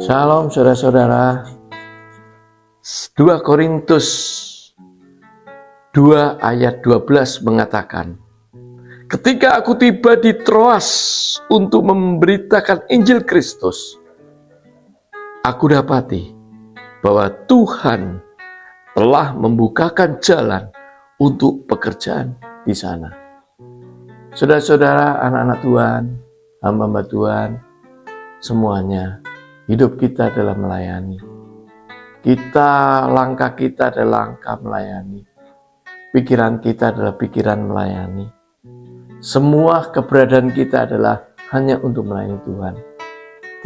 Shalom saudara-saudara. 2 Korintus 2 ayat 12 mengatakan, ketika aku tiba di Troas untuk memberitakan Injil Kristus, aku dapati bahwa Tuhan telah membukakan jalan untuk pekerjaan di sana. Saudara-saudara, anak-anak Tuhan, hamba-hamba Tuhan, semuanya, hidup kita adalah melayani. Langkah kita adalah langkah melayani. Pikiran kita adalah pikiran melayani. Semua keberadaan kita adalah hanya untuk melayani Tuhan.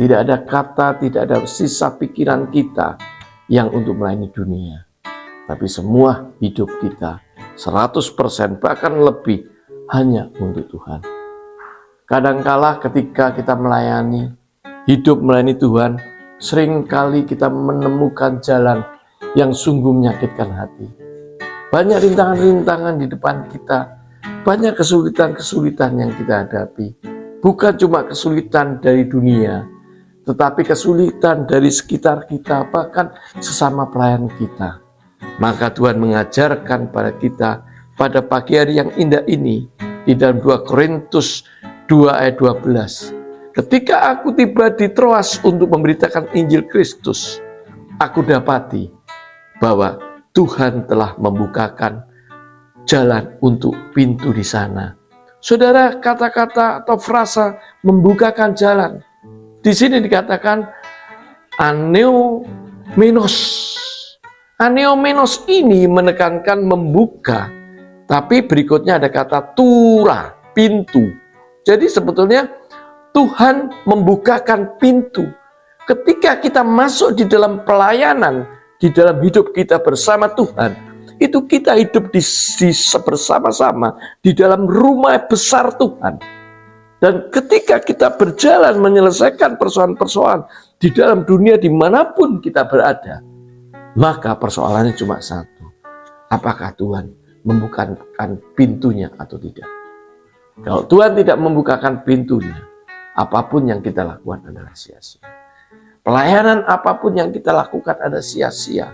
Tidak ada kata, tidak ada sisa pikiran kita yang untuk melayani dunia. Tapi semua hidup kita 100% bahkan lebih hanya untuk Tuhan. Kadangkala ketika kita hidup melayani Tuhan, seringkali kita menemukan jalan yang sungguh menyakitkan hati. Banyak rintangan-rintangan di depan kita, banyak kesulitan-kesulitan yang kita hadapi. Bukan cuma kesulitan dari dunia, tetapi kesulitan dari sekitar kita, bahkan sesama pelayan kita. Maka Tuhan mengajarkan pada kita pada pagi hari yang indah ini, di dalam 2 Korintus 2 ayat 12. Ketika aku tiba di Troas untuk memberitakan Injil Kristus, aku dapati bahwa Tuhan telah membukakan jalan untuk pintu di sana. Saudara, kata-kata atau frasa membukakan jalan, di sini dikatakan aneomenos. Aneomenos ini menekankan membuka, tapi berikutnya ada kata tura, pintu. Jadi sebetulnya Tuhan membukakan pintu. Ketika kita masuk di dalam pelayanan, di dalam hidup kita bersama Tuhan, itu kita hidup bersama-sama di dalam rumah besar Tuhan. Dan ketika kita berjalan menyelesaikan persoalan-persoalan di dalam dunia dimanapun kita berada, maka persoalannya cuma satu. Apakah Tuhan membukakan pintunya atau tidak? Kalau Tuhan tidak membukakan pintunya, apapun yang kita lakukan adalah sia-sia. Pelayanan apapun yang kita lakukan adalah sia-sia.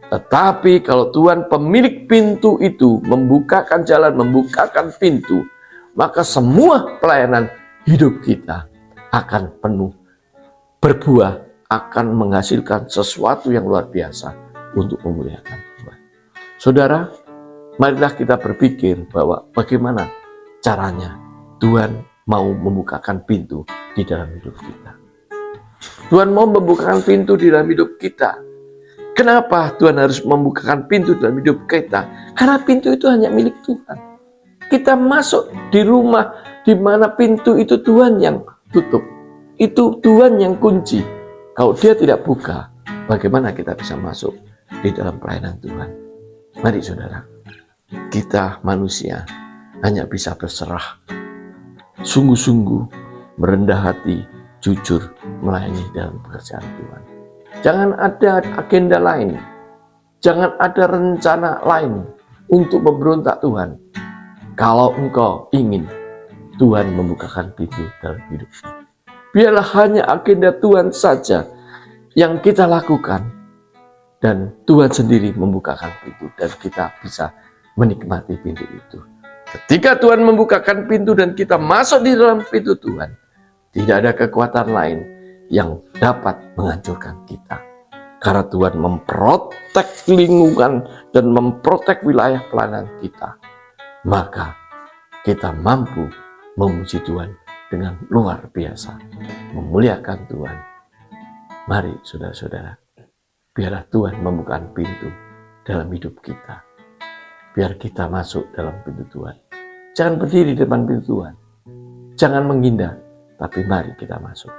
Tetapi kalau Tuhan pemilik pintu itu membukakan jalan, membukakan pintu, maka semua pelayanan hidup kita akan penuh berbuah, akan menghasilkan sesuatu yang luar biasa untuk memuliakan Tuhan. Saudara, marilah kita berpikir bahwa bagaimana caranya Tuhan mau membukakan pintu di dalam hidup kita. Tuhan mau membukakan pintu di dalam hidup kita. Kenapa Tuhan harus membukakan pintu dalam hidup kita? Karena pintu itu hanya milik Tuhan. Kita masuk di rumah di mana pintu itu Tuhan yang tutup. Itu Tuhan yang kunci. Kalau Dia tidak buka, bagaimana kita bisa masuk di dalam pelayanan Tuhan? Mari saudara, kita manusia hanya bisa berserah, sungguh-sungguh merendah hati, jujur melayani dalam pekerjaan Tuhan. Jangan ada agenda lain, jangan ada rencana lain untuk memberontak Tuhan. Kalau engkau ingin Tuhan membukakan pintu dalam hidup, biarlah hanya agenda Tuhan saja yang kita lakukan, dan Tuhan sendiri membukakan pintu dan kita bisa menikmati pintu itu. Ketika Tuhan membukakan pintu dan kita masuk di dalam pintu Tuhan, tidak ada kekuatan lain yang dapat menghancurkan kita. Karena Tuhan memprotek lingkungan dan memprotek wilayah pelayanan kita, maka kita mampu memuji Tuhan dengan luar biasa, memuliakan Tuhan. Mari saudara-saudara, biarlah Tuhan membukakan pintu dalam hidup kita. Biar kita masuk dalam pintu Tuhan. Jangan berdiri di depan pintu Tuhan. Jangan menghindar, tapi mari kita masuk.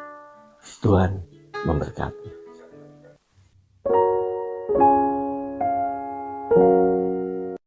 Tuhan memberkati.